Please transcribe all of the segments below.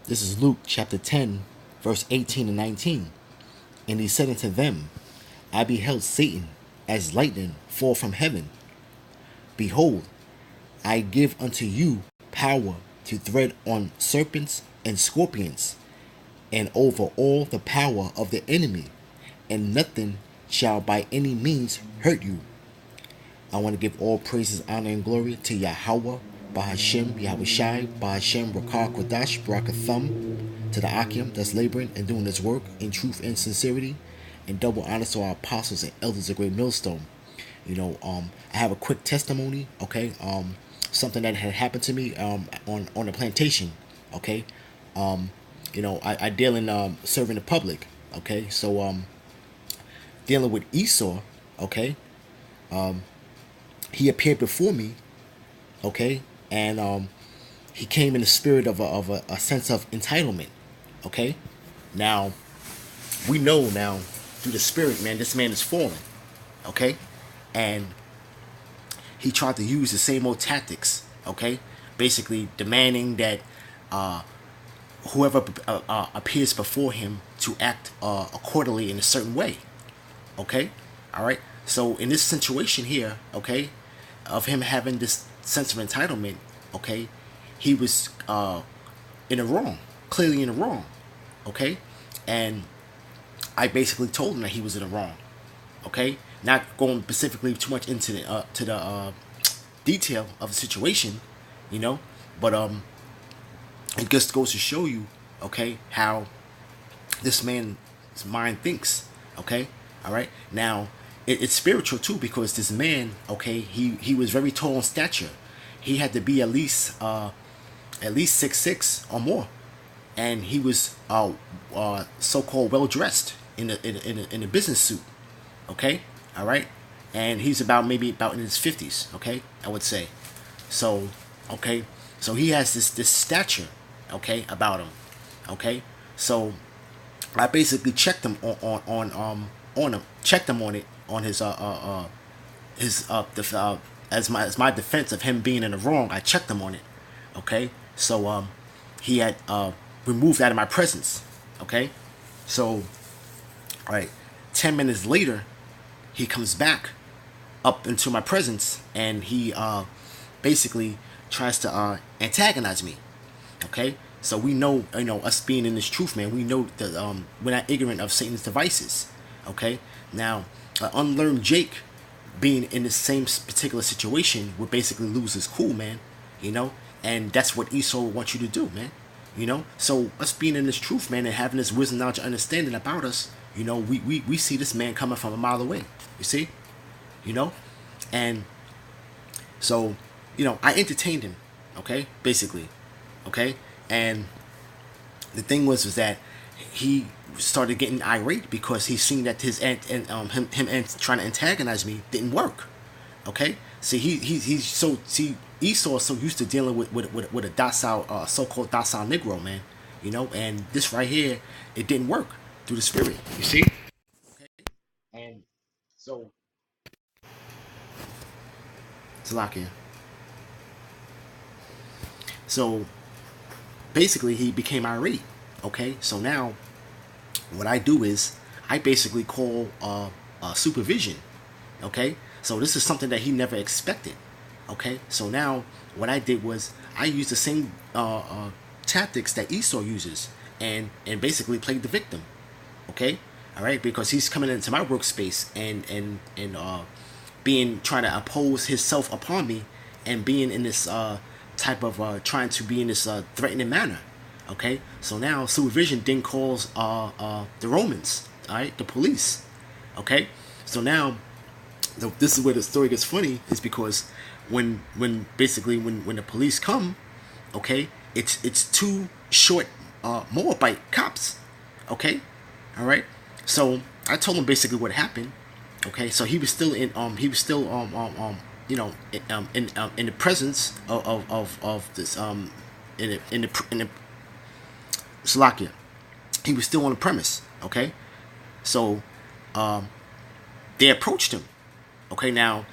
This is Luke chapter 10, verse 18 and 19. And he said unto them, I beheld Satan as lightning fall from heaven. Behold, I give unto you power to tread on serpents and scorpions, and over all the power of the enemy, and nothing shall by any means hurt you. I want to give all praises, honor, and glory to Yahweh, Bahashem, Yahushai, Bahashem, Rakah, Kodash, Barakathum, to the Akim that's laboring and doing this work in truth and sincerity, and double honors to our apostles and elders of Great Millstone. I have a quick testimony, okay? Something that had happened to me on the plantation, okay? I deal in serving the public, okay? So dealing with Esau, okay? He appeared before me, okay, and he came in the spirit of a sense of entitlement, okay. Now we know now through the spirit, man, this man is fallen, okay, and he tried to use the same old tactics, okay, basically demanding that whoever appears before him to act accordingly in a certain way, okay, all right. So in this situation here, okay, of him having this sense of entitlement, okay, he was in the wrong, clearly in the wrong, okay, and I basically told him that he was in the wrong, okay, not going specifically too much into the to the detail of the situation, you know, but it just goes to show you, okay, how this man's mind thinks, okay, all right. Now it's spiritual too, because this man, okay, he was very tall in stature. He had to be at least 6'6" or more, and he was so-called well dressed in a business suit, okay, all right, and he's maybe about in his 50s, okay, I would say. So okay, so he has this stature, okay, about him, okay. So I basically checked him on him, checked him on it, on his as my defense of him being in the wrong. I checked him on it, okay. So he had removed out of my presence, okay. So all right, 10 minutes later, he comes back up into my presence, and he basically tries to antagonize me, okay. So we know, us being in this truth, man, we know that we're not ignorant of Satan's devices, okay. Now unlearned Jake, being in the same particular situation, would basically lose his cool, man, and that's what Esau wants you to do, man, so us being in this truth, man, and having this wisdom, knowledge, understanding about us, we see this man coming from a mile away, you see, and so I entertained him, okay, basically, okay. And the thing was that he started getting irate because he seen that his him trying to antagonize me didn't work. Okay, see, he's so, see, Esau is so used to dealing with a docile, so-called docile Negro, man, and this right here, it didn't work through the spirit, you see. Okay, and so Salakia. So basically, he became irate. Okay, so now what I do is I basically call supervision. Okay, so this is something that he never expected. Okay, so now what I did was I used the same tactics that Esau uses, and basically played the victim. Okay, all right, because he's coming into my workspace and being, trying to oppose himself upon me, and being in this type of trying to be in this threatening manner. Okay, so now supervision then calls the Romans, all right, the police. Okay, so now this is where the story gets funny, is because when basically when the police come, okay, it's two short Moabite cops. Okay, all right, so I told him basically what happened. Okay, so he was still in the presence of this in the Slovakia. He was still on the premise. Okay, so they approached him. Okay, now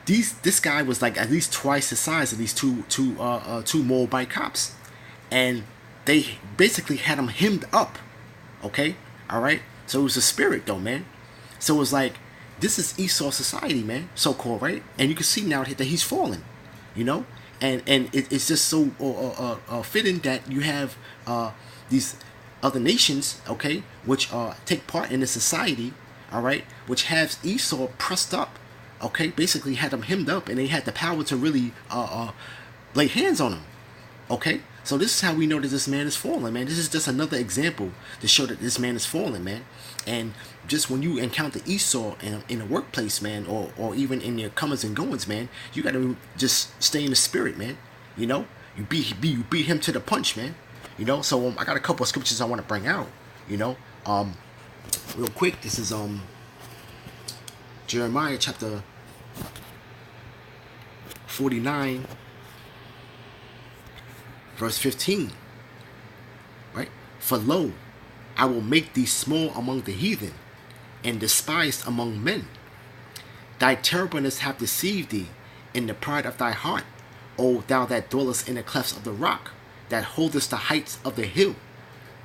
this guy was like at least twice the size of these two Moabite cops, and they basically had him hemmed up. Okay, all right. So it was a spirit, though, man. So it was like, this is Esau society, man, so called, right? And you can see now that he's fallen, you know, and it's just so fitting that you have these other nations, okay, which take part in the society, all right, which has Esau pressed up, okay, basically had them hemmed up, and they had the power to really lay hands on him. Okay, so this is how we know that this man is fallen, man. This is just another example to show that this man is fallen, man. And just when you encounter Esau in a workplace, man, or even in your comings and goings, man, you gotta just stay in the spirit, man. You know, you beat him to the punch, man. You know, so I got a couple of scriptures I want to bring out. You know, real quick. This is Jeremiah chapter 49. Verse 15, right? For lo, I will make thee small among the heathen, and despised among men. Thy terribleness hath deceived thee in the pride of thy heart, O thou that dwellest in the clefts of the rock, that holdest the heights of the hill.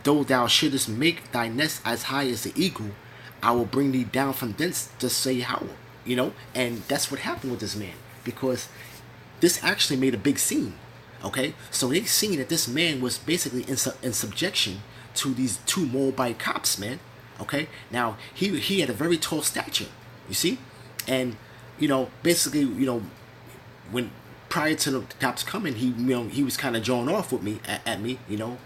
Though thou shouldest make thy nest as high as the eagle, I will bring thee down from thence to say how. You know, and that's what happened with this man, because this actually made a big scene. Okay, so they seen that this man was basically in subjection to these two Moabite cops, man. Okay, now he had a very tall stature, you see, and you know, basically, you know, when prior to the cops coming, he was kind of drawing off with me at me, you know,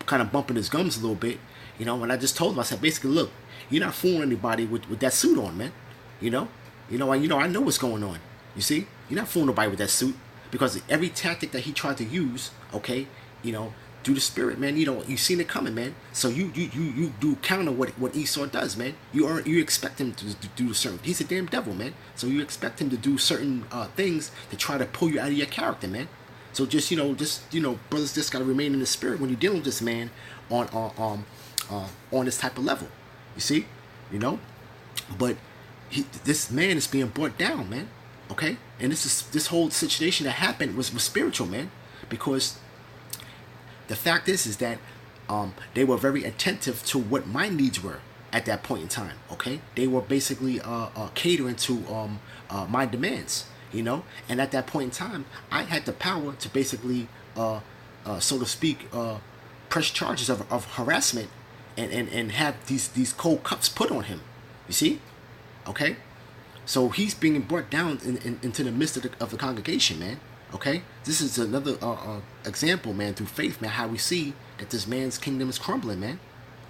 kind of bumping his gums a little bit, you know, and I just told him, I said, basically, look, you're not fooling anybody with that suit on, man, you know, I know what's going on, you see, you're not fooling nobody with that suit. Because every tactic that he tried to use, okay, you know, through the spirit, man, you know, you seen it coming, man. So you do counter what Esau does, man. You expect him to do certain. He's a damn devil, man. So you expect him to do certain things to try to pull you out of your character, man. So just brothers, just gotta remain in the spirit when you're dealing with this man on this type of level. You see, you know, but this man is being brought down, man. Okay, and this whole situation that happened was spiritual, man, because the fact is that they were very attentive to what my needs were at that point in time. Okay, they were basically catering to my demands, you know, and at that point in time, I had the power to basically, so to speak, press charges of harassment and have these cold cuts put on him. You see, okay. So he's being brought down into the midst of the congregation, man. Okay, this is another example, man, through faith, man, how we see that this man's kingdom is crumbling, man.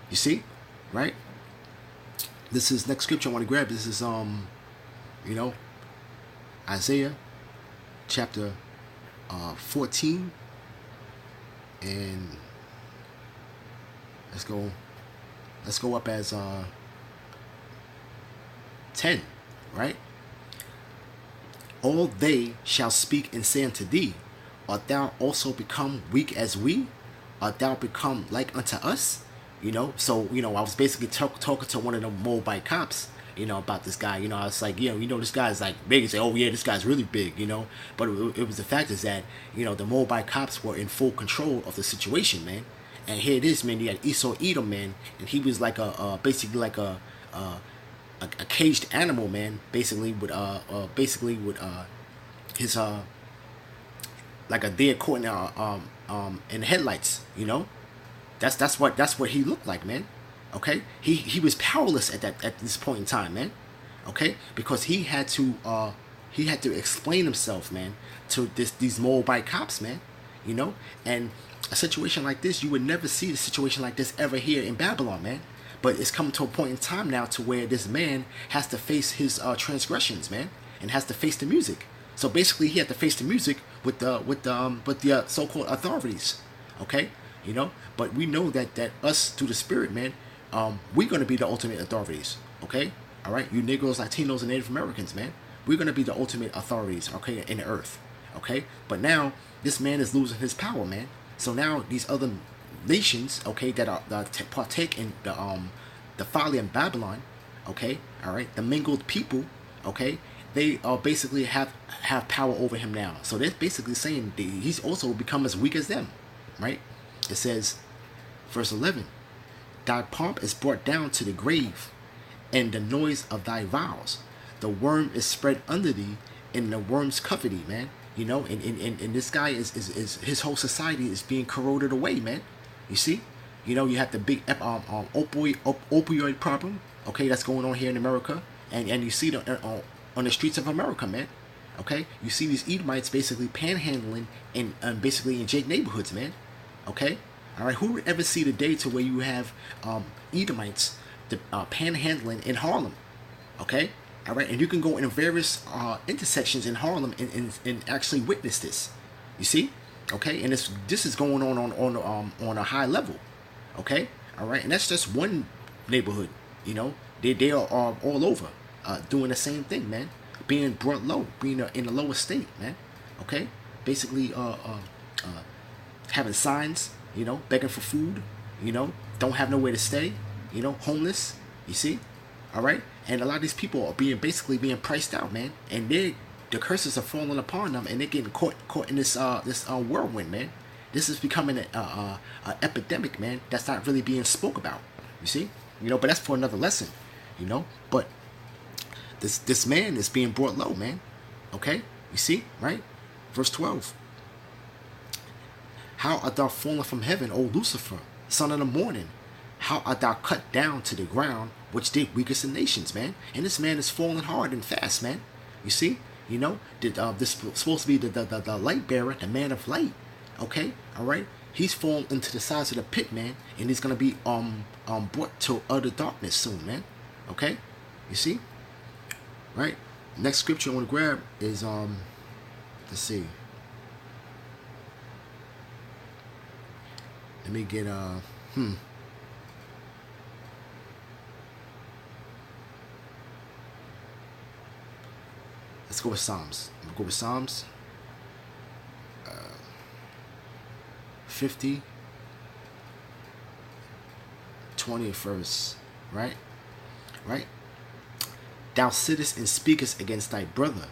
You see, right? This is next scripture I want to grab. This is you know, Isaiah chapter 14, and let's go up as 10. Right? All they shall speak and say unto thee, art thou also become weak as we? Art thou become like unto us? You know, so, you know, I was basically talking to one of the Moabite cops, you know, about this guy. You know, I was like, this guy's like big. And say, oh yeah, this guy's really big, you know. But it was the fact is that, you know, the Moabite cops were in full control of the situation, man. And here it is, man. You had Esau Edom, man, and he was like basically like a caged animal, man, basically with his like a deer caught in the headlights, you know. That's what he looked like, man. Okay, he was powerless at this point in time, man. Okay, because he had to explain himself, man, to these Moabite cops, man. You know, and a situation like this, you would never see a situation like this ever here in Babylon, man. But it's come to a point in time now to where this man has to face his transgressions, man, and has to face the music. So basically, he had to face the music with the so-called authorities, okay, you know. But we know that us through the Spirit, man, we're gonna be the ultimate authorities, okay. All right, you Negroes, Latinos, and Native Americans, man, we're gonna be the ultimate authorities, okay, in the earth, okay. But now this man is losing his power, man. So now these other nations, okay, that partake in the folly in Babylon, okay, all right, the mingled people, okay, they basically have power over him now. So they're basically saying he's also become as weak as them, right? It says, verse 11, thy pomp is brought down to the grave, and the noise of thy vows. The worm is spread under thee, and the worms cover thee, man. You know, and this guy is his whole society is being corroded away, man. You see? You know, you have the big opioid problem, okay, that's going on here in America. And you see the on the streets of America, man. Okay? You see these Edomites basically panhandling in basically in Jake neighborhoods, man. Okay? Alright, who would ever see the day to where you have Edomites panhandling in Harlem? Okay? Alright, and you can go in various intersections in Harlem and actually witness this. You see? Okay, and this is going on a high level. Okay? Alright, and that's just one neighborhood. You know, they are all over doing the same thing, man. Being brought low, being in a lower state, man. Okay? Basically having signs, you know, begging for food, you know, don't have nowhere to stay, you know, homeless, you see? Alright? And a lot of these people are basically being priced out, man. And the curses are falling upon them, and they're getting caught in this whirlwind, man. This is becoming an epidemic, man, that's not really being spoke about, you see? You know, but that's for another lesson, you know? But this man is being brought low, man. Okay? You see? Right? Verse 12. How art thou fallen from heaven, O Lucifer, son of the morning? How art thou cut down to the ground, which did weakest the nations, man? And this man is falling hard and fast, man. You see? You know? This is supposed to be the light bearer, the man of light. Okay? Alright? He's fallen into the sides of the pit, man. And he's going to be brought to utter darkness soon, man. Okay? You see? Right? Next scripture I want to grab is, let's see. Let me get, Let's go with Psalms. I'm going to go with Psalms 50, 20th verse. Right? Right? Thou sittest and speakest against thy brother.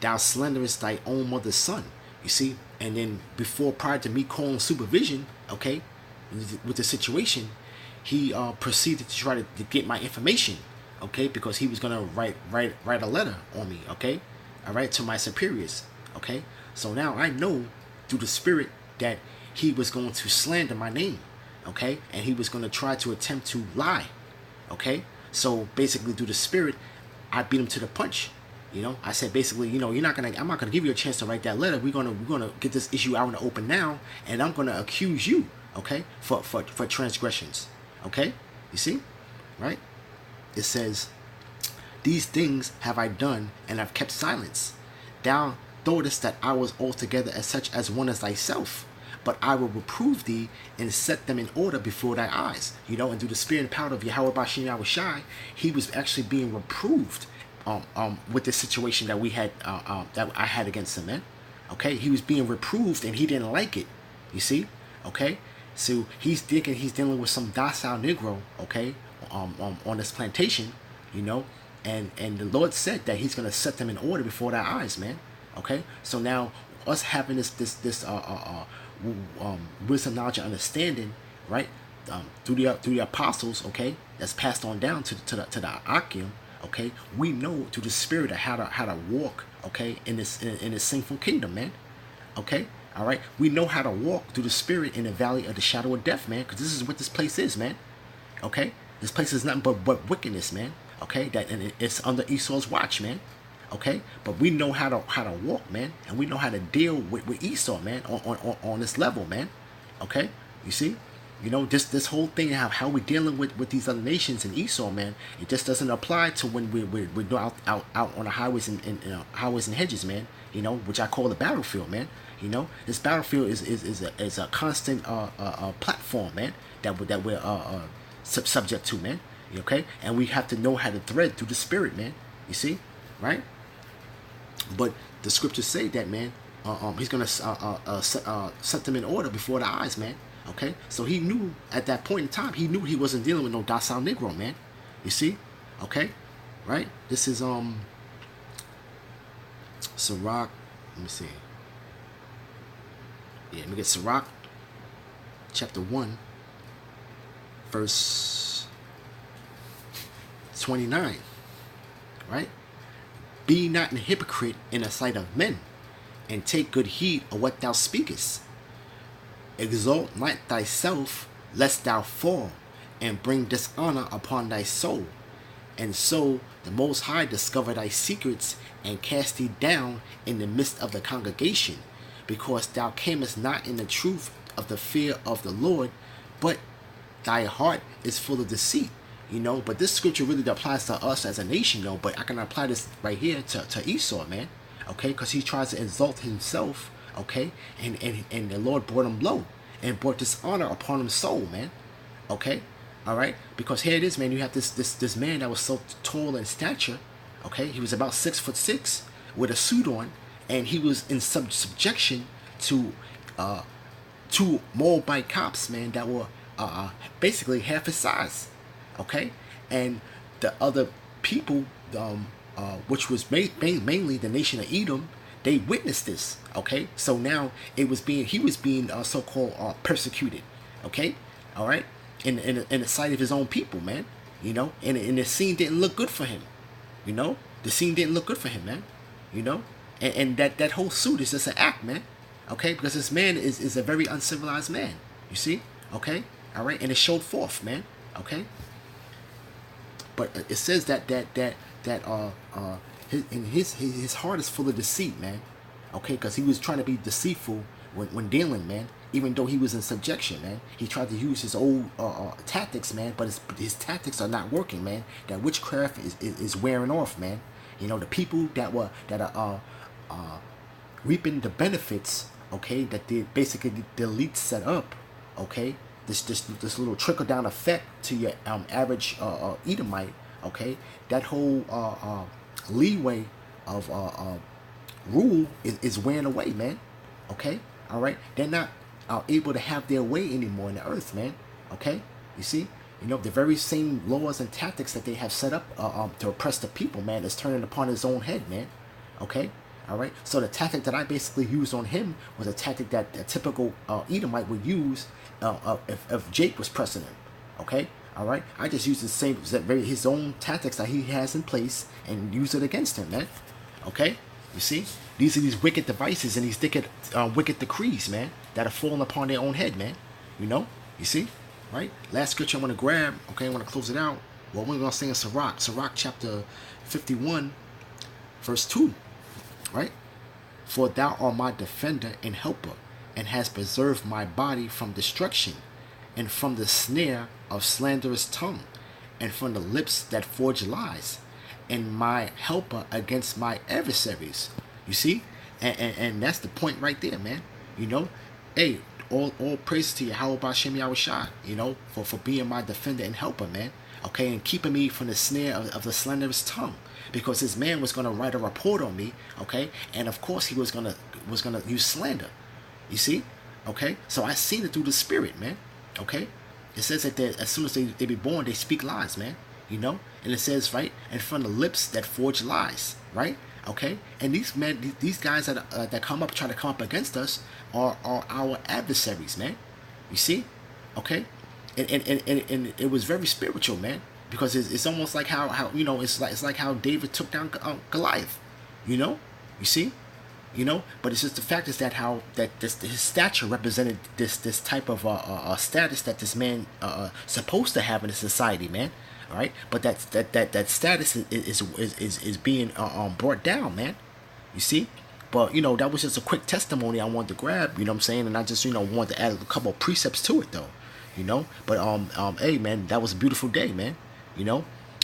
Thou slanderest thy own mother's son. You see? And then prior to me calling supervision, okay, with the situation, he proceeded to try to get my information, okay, because he was gonna write a letter on me, okay, all right, to my superiors, okay. So now I know through the spirit that he was going to slander my name, okay, and he was going to try to attempt to lie, okay. So basically, through the spirit, I beat him to the punch. You know, I said basically, you know, I'm not gonna give you a chance to write that letter. We're gonna get this issue out in the open now, and I'm gonna accuse you, okay, for transgressions, okay. You see, right? It says, these things have I done, and have kept silence. Thou thoughtest that I was altogether as such as one as thyself, but I will reprove thee and set them in order before thy eyes. You know, and through the spirit and power of Yahweh Bashem Yahushai, he was actually being reproved. With the situation that we had, that I had against him, man. Okay, he was being reproved and he didn't like it. You see, okay. So he's thinking he's dealing with some docile Negro, okay, on this plantation, you know, and the Lord said that He's gonna set them in order before their eyes, man. Okay, so now us having this wisdom, knowledge, and understanding, right, through the apostles, okay, that's passed on down to the Akim. Okay, we know through the spirit of how to walk, okay, in this sinful kingdom, man. Okay, all right, we know how to walk through the spirit in the valley of the shadow of death, man, because this is what this place is, man. Okay, this place is nothing but wickedness, man. Okay, and it's under Esau's watch, man. Okay, but we know how to walk, man, and we know how to deal with Esau, man, on this level, man. Okay, you see. You know, this whole thing, how we're dealing with these other nations and Esau, man, it just doesn't apply to when we're out on the highways and highways and hedges, man. You know, which I call the battlefield, man. You know, this battlefield is a constant platform, man, that we're subject to, man. Okay, and we have to know how to thread through the spirit, man. You see, right? But the scriptures say that, man, he's gonna set them in order before the eyes, man. Okay, so he knew at that point in time, he knew he wasn't dealing with no docile Negro, man. You see, okay, right? This is Sirach. Let me see. Yeah, let me get Sirach, chapter 1, verse 29, right? Be not an hypocrite in the sight of men, and take good heed of what thou speakest. Exalt not thyself, lest thou fall, and bring dishonor upon thy soul. And so the Most High discover thy secrets, and cast thee down in the midst of the congregation, because thou camest not in the truth of the fear of the Lord, but thy heart is full of deceit. But this scripture really applies to us as a nation, but I can apply this right here to Esau, man. Okay, because he tries to exalt himself, okay, and the Lord brought him low and brought dishonor upon his soul, man. Okay, all right, because here it is, man. You have this man that was so tall in stature, okay. He was about 6'6" with a suit on, and he was in subjection to two Moabite cops, man, that were basically half his size, okay, and the other people, which was mainly the nation of Edom, they witnessed this, okay. So now he was being so-called persecuted, okay, all right, in the sight of his own people, man, and the scene didn't look good for him, the scene didn't look good for him, man, and that whole suit is just an act, man, okay, because this man is a very uncivilized man, you see, okay, all right, and it showed forth, man, okay. But it says that his heart is full of deceit, man. Okay, because he was trying to be deceitful when dealing, man. Even though he was in subjection, man, he tried to use his old tactics, man. But his tactics are not working, man. That witchcraft is wearing off, man. The people that are reaping the benefits, okay, that they basically the elite set up, okay. This little trickle down effect to your average Edomite, okay. That whole leeway of rule is wearing away, man. Okay, all right. They're not able to have their way anymore in the earth, man. Okay, you see, the very same laws and tactics that they have set up to oppress the people, man, is turning upon his own head, man. Okay. All right. So the tactic that I basically used on him was a tactic that a typical Edomite would use if Jake was pressing him. Okay. All right. I just used his own tactics that he has in place and use it against him, man. Okay. You see, these are these wicked devices and these wicked decrees, man, that are falling upon their own head, man. You see, right? Last scripture I want to grab. Okay, I want to close it out. Well, we're going to sing in Sirach chapter 51, verse 2. Right? For thou art my defender and helper, and hast preserved my body from destruction, and from the snare of slanderous tongue, and from the lips that forge lies, and my helper against my adversaries. You see? And that's the point right there, man. Hey, all praise to you, how about Shem Yahushua, for being my defender and helper, man. Okay, and keeping me from the snare of the slanderous tongue. Because this man was gonna write a report on me, okay, and of course he was gonna use slander. You see, okay. So I seen it through the spirit, man. Okay, it says that as soon as they be born, they speak lies, man. And it says right, and from the lips that forge lies, right? Okay, and these guys that try to come up against us are our adversaries, man. You see, okay, and it was very spiritual, man. Because it's almost like how it's like how David took down Goliath, you see, but it's just the fact is that his stature represented this type of status that this man supposed to have in a society, man. All right, but that status is being brought down, man. You see, but that was just a quick testimony I wanted to grab, what I'm saying, and I just wanted to add a couple of precepts to it though, but hey man, that was a beautiful day, man.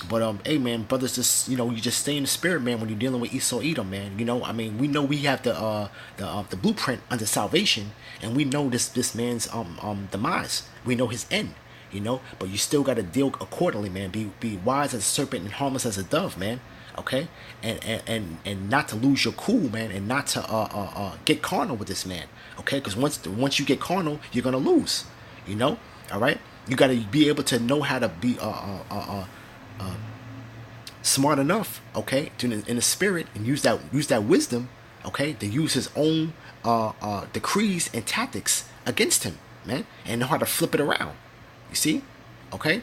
But hey man, brothers, just you just stay in the spirit, man, when you're dealing with Esau Edom, man. I mean, we know we have the blueprint under salvation, and we know this man's demise. We know his end, but you still got to deal accordingly, man. Be wise as a serpent and harmless as a dove, man. Okay, and not to lose your cool, man, and not to get carnal with this man. Okay, because once you get carnal, you're gonna lose. All right. You got to be able to know how to be smart enough, okay, in the spirit, and use that wisdom, okay, to use his own decrees and tactics against him, man, and know how to flip it around. You see? Okay?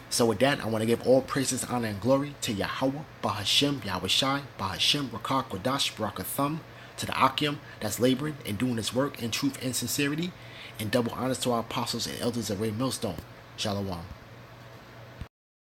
So with that, I want to give all praises, honor, and glory to Yahweh, Bahashem, Yahushai, Bahashem, Rakah, Kodash, Barakathum, to the Akim that's laboring and doing his work in truth and sincerity, and double honors to our apostles and elders of Ray Millstone. Shalom.